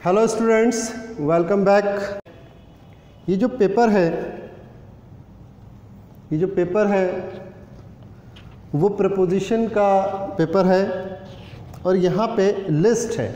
Hello students, welcome back. ये जो paper है वो प्रपोजिशन का पेपर है और यहाँ पे लिस्ट है।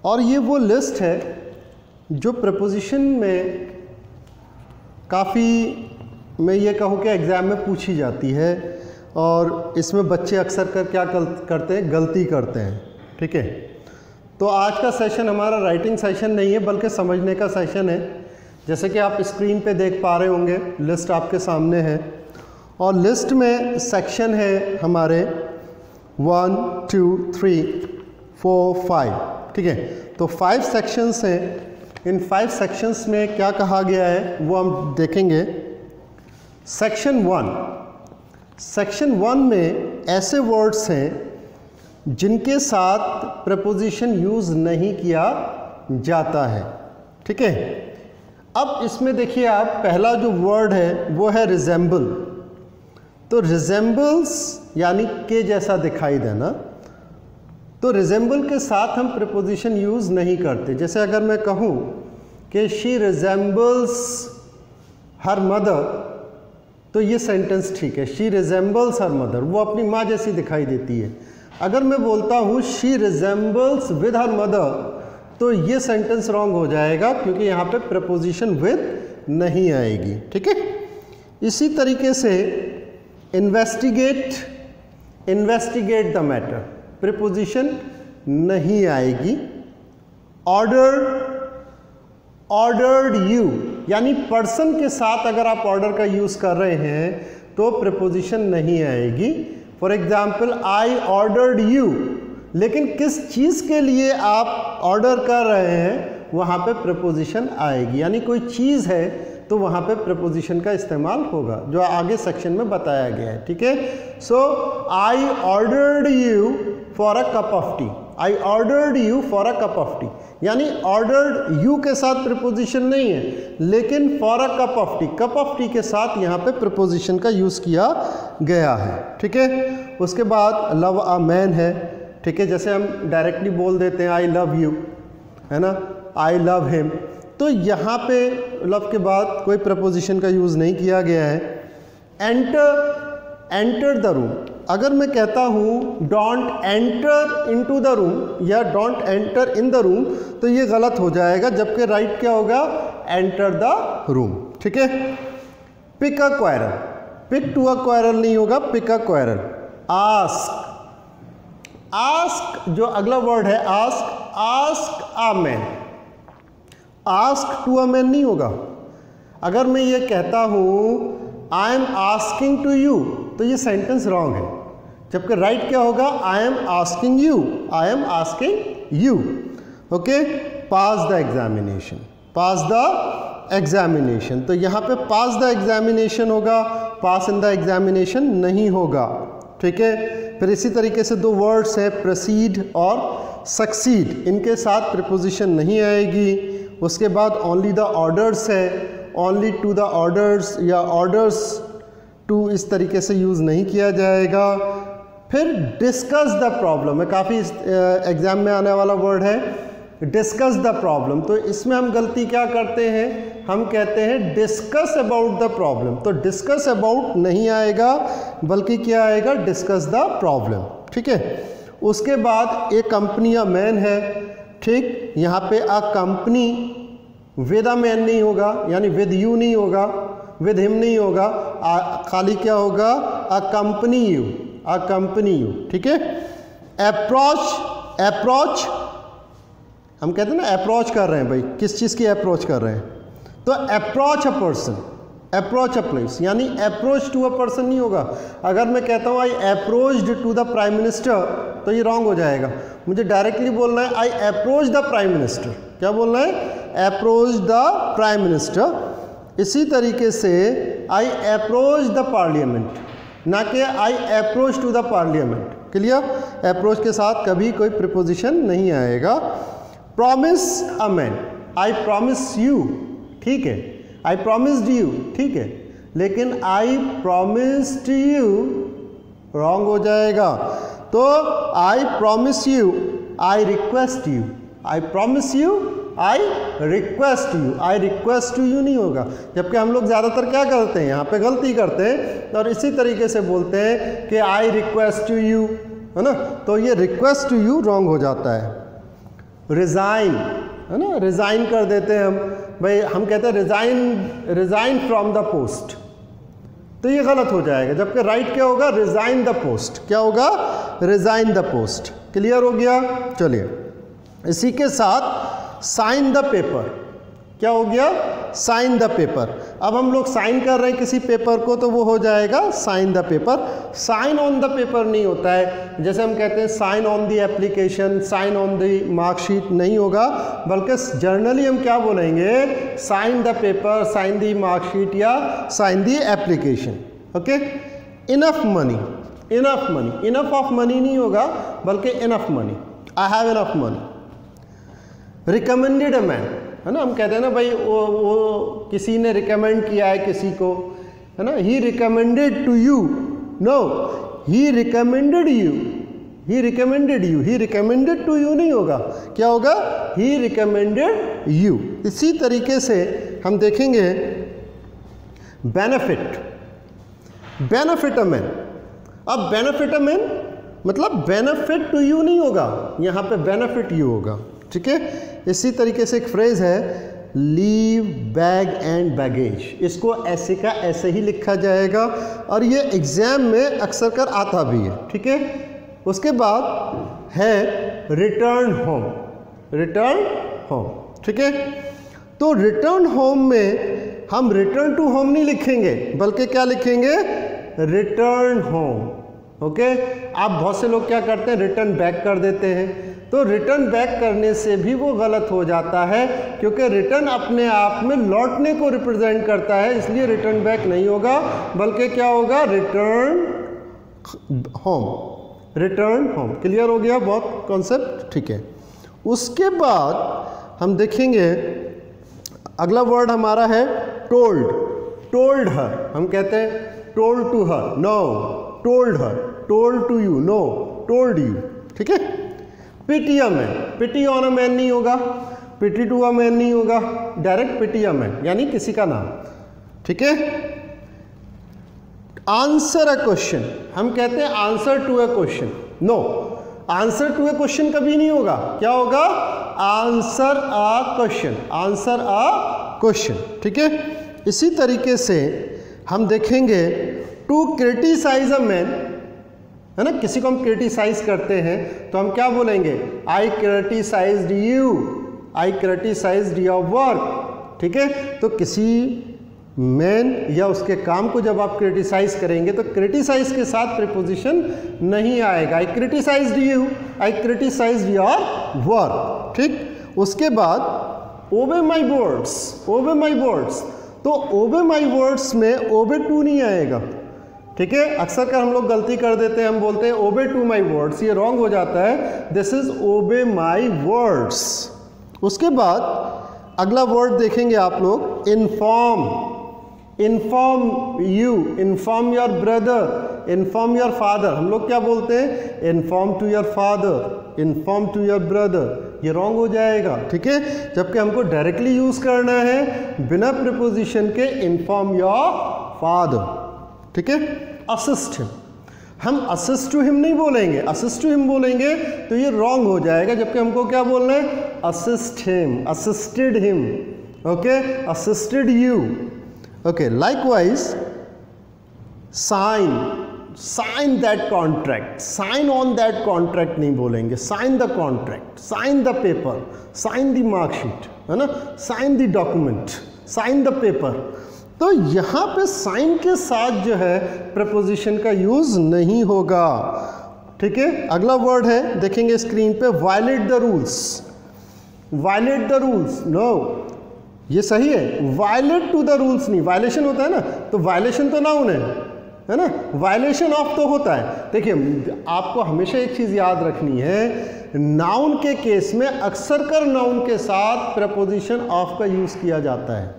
और ये वो लिस्ट है जो प्रपोजिशन में काफ़ी, मैं ये कहूँ कि एग्ज़ाम में पूछी जाती है और इसमें बच्चे अक्सर क्या करते हैं, गलती करते हैं। ठीक है, तो आज का सेशन हमारा राइटिंग सेशन नहीं है बल्कि समझने का सेशन है। जैसे कि आप स्क्रीन पे देख पा रहे होंगे, लिस्ट आपके सामने है और लिस्ट में सेक्शन है हमारे 1, 2, 3, 4, 5। ठीक है, तो 5 सेक्शंस हैं। इन 5 सेक्शंस में क्या कहा गया है वो हम देखेंगे। सेक्शन 1 में ऐसे वर्ड्स हैं जिनके साथ प्रपोजिशन यूज़ नहीं किया जाता है। ठीक है, अब इसमें देखिए आप, पहला जो वर्ड है वो है रिजेंबल। तो रिजेंबल्स यानी के जैसा दिखाई देना, तो रिजेंबल के साथ हम प्रपोजिशन यूज़ नहीं करते। जैसे अगर मैं कहूँ कि शी रिजेंबल्स हर मदर, तो ये सेंटेंस ठीक है, शी रिजेंबल्स हर मदर, वो अपनी माँ जैसी दिखाई देती है। अगर मैं बोलता हूँ she resembles with her mother, तो ये सेंटेंस रॉन्ग हो जाएगा क्योंकि यहाँ पे प्रपोजिशन विद नहीं आएगी। ठीक है, इसी तरीके से इन्वेस्टिगेट द मैटर, प्रपोजिशन नहीं आएगी। ऑर्डर्ड यू, यानी पर्सन के साथ अगर आप ऑर्डर का यूज़ कर रहे हैं तो प्रपोजिशन नहीं आएगी। For example, I ordered you, लेकिन किस चीज़ के लिए आप ऑर्डर कर रहे हैं वहाँ पे प्रपोजिशन आएगी। यानी कोई चीज़ है तो वहाँ पे प्रपोजिशन का इस्तेमाल होगा, जो आगे सेक्शन में बताया गया है। ठीक है, so I ordered you for a cup of tea, I ordered you for a cup of tea, यानी ऑर्डर्ड यू के साथ प्रपोजिशन नहीं है, लेकिन for a cup of tea, cup of tea के साथ यहाँ पे प्रपोजिशन का यूज़ किया गया है। ठीक है, उसके बाद लव अ मैन है। ठीक है, जैसे हम डायरेक्टली बोल देते हैं आई लव यू, है ना, आई लव हिम, तो यहाँ पे लव के बाद कोई प्रपोजिशन का यूज़ नहीं किया गया है। एंटर द रूम, अगर मैं कहता हूँ don't enter into the room या don't enter in the room, तो ये गलत हो जाएगा, जबकि राइट क्या होगा, एंटर द रूम। ठीक है, pick a quarrel, pick to a quarrel नहीं होगा, पिक अ क्वारल। आस्क जो अगला वर्ड है ask a man, ask to a man नहीं होगा। अगर मैं ये कहता हूँ I am asking to you, तो ये सेंटेंस रॉन्ग है, जबकि राइट क्या होगा, I am asking you, I am asking you. Okay, pass the examination, pass the examination, तो यहाँ पे पास द एग्जामिनेशन होगा, पास इन द एग्जामिनेशन नहीं होगा। ठीक है, फिर इसी तरीके से 2 वर्ड्स हैं प्रोसीड और सक्सीड, इनके साथ प्रपोजिशन नहीं आएगी। उसके बाद ओनली द ऑर्डर्स है, ओनली टू द ऑर्डर्स या ऑर्डर्स टू इस तरीके से यूज़ नहीं किया जाएगा। फिर डिस्कस द प्रॉब्लम है, काफ़ी एग्जाम में आने वाला वर्ड है डिस्कस द प्रॉब्लम, तो इसमें हम गलती क्या करते हैं, हम कहते हैं डिस्कस अबाउट द प्रॉब्लम, तो डिस्कस अबाउट नहीं आएगा बल्कि क्या आएगा, डिस्कस द प्रॉब्लम। ठीक है, उसके बाद एक कंपनी अ मैन है। ठीक, यहाँ पे a company with a man नहीं होगा, यानी विद यू नहीं होगा, विद हिम नहीं होगा, खाली क्या होगा, a company you, a company you. ठीक है, अप्रोच, हम कहते हैं ना अप्रोच कर रहे हैं, भाई किस चीज़ की अप्रोच कर रहे हैं, तो approach a person, approach a place, यानी अप्रोच टू अ पर्सन नहीं होगा। अगर मैं कहता हूँ I approached to the prime minister, तो ये रॉन्ग हो जाएगा। मुझे डायरेक्टली बोलना है I approach the prime minister, क्या बोलना है, अप्रोच द प्राइम मिनिस्टर। इसी तरीके से आई अप्रोच द पार्लियामेंट, ना कि I approach to the parliament. Clear, approach के साथ कभी कोई प्रीपोजिशन नहीं आएगा। Promise a man, I promise you, ठीक है, आई प्रॉमिस्ड यू, ठीक है, लेकिन आई प्रॉमिस्ड यू रॉन्ग हो जाएगा। तो आई promise you, I request you, I promise you, I request you. I request you नहीं होगा, जबकि हम लोग ज़्यादातर क्या करते हैं, यहाँ पे गलती करते हैं और इसी तरीके से बोलते हैं कि आई रिक्वेस्ट यू, है ना। तो ये रिक्वेस्ट यू रॉन्ग हो जाता है। रिज़ाइन, है ना, रिज़ाइन कर देते हैं हम, भाई हम कहते हैं रिज़ाइन फ्रॉम द पोस्ट, तो ये गलत हो जाएगा, जबकि राइट क्या होगा, रिज़ाइन द पोस्ट। क्या होगा, रिज़ाइन द पोस्ट। क्लियर हो गया। चलिए इसी के साथ साइन द पेपर, क्या हो गया, साइन द पेपर। अब हम लोग साइन कर रहे हैं किसी पेपर को, तो वो हो जाएगा sign the paper. Sign on the paper नहीं होता है, जैसे हम कहते हैं sign on the application, sign on the marksheet, नहीं होगा, बल्कि जनरली हम क्या बोलेंगे, sign the paper, sign the marksheet या sign the application. Okay. Enough money, enough money, enough of money नहीं होगा, बल्कि enough money, I have enough money. Recommended a man, है ना, हम कहते हैं ना भाई वो किसी ने रिकमेंड किया है किसी को, है ना, he recommended to you, no he recommended you, he recommended you, he recommended to you नहीं होगा, क्या होगा, ही रिकमेंडेड यू। इसी तरीके से हम देखेंगे बेनिफिट, बेनिफिट अ मैन। अब बेनिफिट अ मैन मतलब बेनिफिट टू यू नहीं होगा, यहाँ पे बेनिफिट यू होगा, ठीक है। इसी तरीके से एक फ्रेज है लीव बैग एंड बैगेज, इसको ऐसे का ऐसे ही लिखा जाएगा और ये एग्जाम में अक्सर कर आता भी है, ठीक है। उसके बाद है रिटर्न होम, रिटर्न होम, ठीक है। तो रिटर्न होम में हम रिटर्न टू होम नहीं लिखेंगे, बल्कि क्या लिखेंगे, रिटर्न होम। ओके। आप बहुत से लोग क्या करते हैं, रिटर्न बैक कर देते हैं, तो रिटर्न बैक करने से भी वो गलत हो जाता है, क्योंकि रिटर्न अपने आप में लौटने को रिप्रेजेंट करता है, इसलिए रिटर्न बैक नहीं होगा, बल्कि क्या होगा, return home, return home. Clear हो गया बहुत कॉन्सेप्ट, ठीक है। उसके बाद हम देखेंगे अगला वर्ड हमारा है टोल्ड, टोल्ड हर, हम कहते हैं told to her, no told her, told to you, no told you, ठीक है। Pity a man, pity on a man नहीं होगा, पिटी टू अ मैन नहीं होगा, डायरेक्ट पिटी अ मैन यानी किसी का नाम, ठीक है। आंसर अ क्वेश्चन, हम कहते हैं answer to a question, no answer to a question कभी नहीं होगा, क्या होगा, answer a question, answer a question, ठीक है। इसी तरीके से हम देखेंगे टू क्रिटिसाइज अ मैन, है ना, किसी को हम क्रिटिसाइज करते हैं तो हम क्या बोलेंगे, I criticized you, I criticized your work, ठीक है। तो किसी मैन या उसके काम को जब आप क्रिटिसाइज करेंगे तो क्रिटिसाइज के साथ प्रीपोजिशन नहीं आएगा, I criticized you, I criticized your work, ठीक। उसके बाद ओबे माई वर्ड्स, ओबे माई वर्ड्स, तो ओबे माई वर्ड्स में ओबे टू नहीं आएगा, ठीक है। अक्सर कर हम लोग गलती कर देते हैं, हम बोलते हैं ओबे टू माई वर्ड्स, ये रॉन्ग हो जाता है, दिस इज ओबे माई वर्ड्स। उसके बाद अगला वर्ड देखेंगे आप लोग inform, inform you, inform your brother, inform your father, हम लोग क्या बोलते हैं, inform to your father, inform to your brother, ये रॉन्ग हो जाएगा, ठीक है। जबकि हमको डायरेक्टली यूज करना है बिना प्रीपोजिशन के, इन्फॉर्म योर फादर, ठीक है। असिस्ट हिम, हम असिस्ट टू हिम नहीं बोलेंगे, असिस्ट टू हिम बोलेंगे तो ये रॉन्ग हो जाएगा, जबकि हमको क्या बोलना है, assist him, assisted him, okay, assisted you, okay. Likewise sign, sign that contract, sign on that contract नहीं बोलेंगे, sign the contract, sign the paper, sign the marksheet, है ना, sign the document, sign the paper. तो यहाँ पे sign के साथ जो है प्रपोजिशन का यूज नहीं होगा, ठीक है। अगला वर्ड है, देखेंगे स्क्रीन पे, violate the rules, violate the rules, no ये सही है, वायलेट टू द रूल्स नहीं, वायलेशन होता है ना, तो वायलेशन तो नाउन है ना, वायलेशन ऑफ तो होता है। देखिए आपको हमेशा एक चीज़ याद रखनी है, नाउन के केस में अक्सर कर नाउन के साथ प्रपोजिशन ऑफ का यूज़ किया जाता है,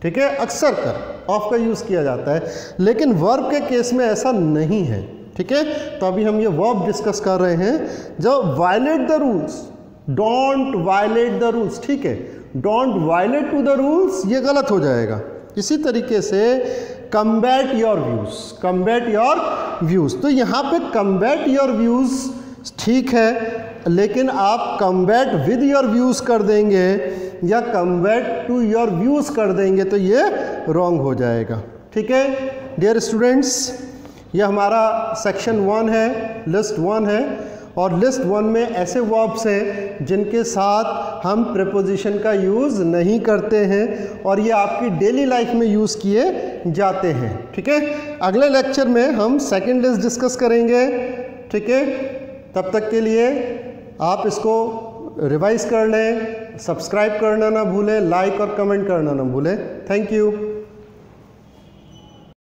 ठीक है, अक्सर कर ऑफ का यूज़ किया जाता है, लेकिन वर्ब के केस में ऐसा नहीं है, ठीक है। तो अभी हम ये वर्ब डिस्कस कर रहे हैं, जब violate the rules, don't violate the rules, ठीक है, don't violate to the rules ये गलत हो जाएगा। इसी तरीके से combat your views, combat your views, तो यहाँ पे कम्बैट योर व्यूज ठीक है, लेकिन आप कम्बैट विद योर व्यूज कर देंगे या कम्बैट टू योर व्यूज कर देंगे तो ये रॉन्ग हो जाएगा। ठीक है डियर स्टूडेंट्स, ये हमारा सेक्शन 1 है, लिस्ट 1 है, और लिस्ट 1 में ऐसे वर्ब्स हैं जिनके साथ हम प्रीपोजिशन का यूज़ नहीं करते हैं और ये आपकी डेली लाइफ में यूज़ किए जाते हैं। ठीक है, अगले लेक्चर में हम सेकंड लिस्ट डिस्कस करेंगे। ठीक है, तब तक के लिए आप इसको रिवाइज कर लें, सब्सक्राइब करना ना भूलें, लाइक और कमेंट करना ना भूलें। Thank you.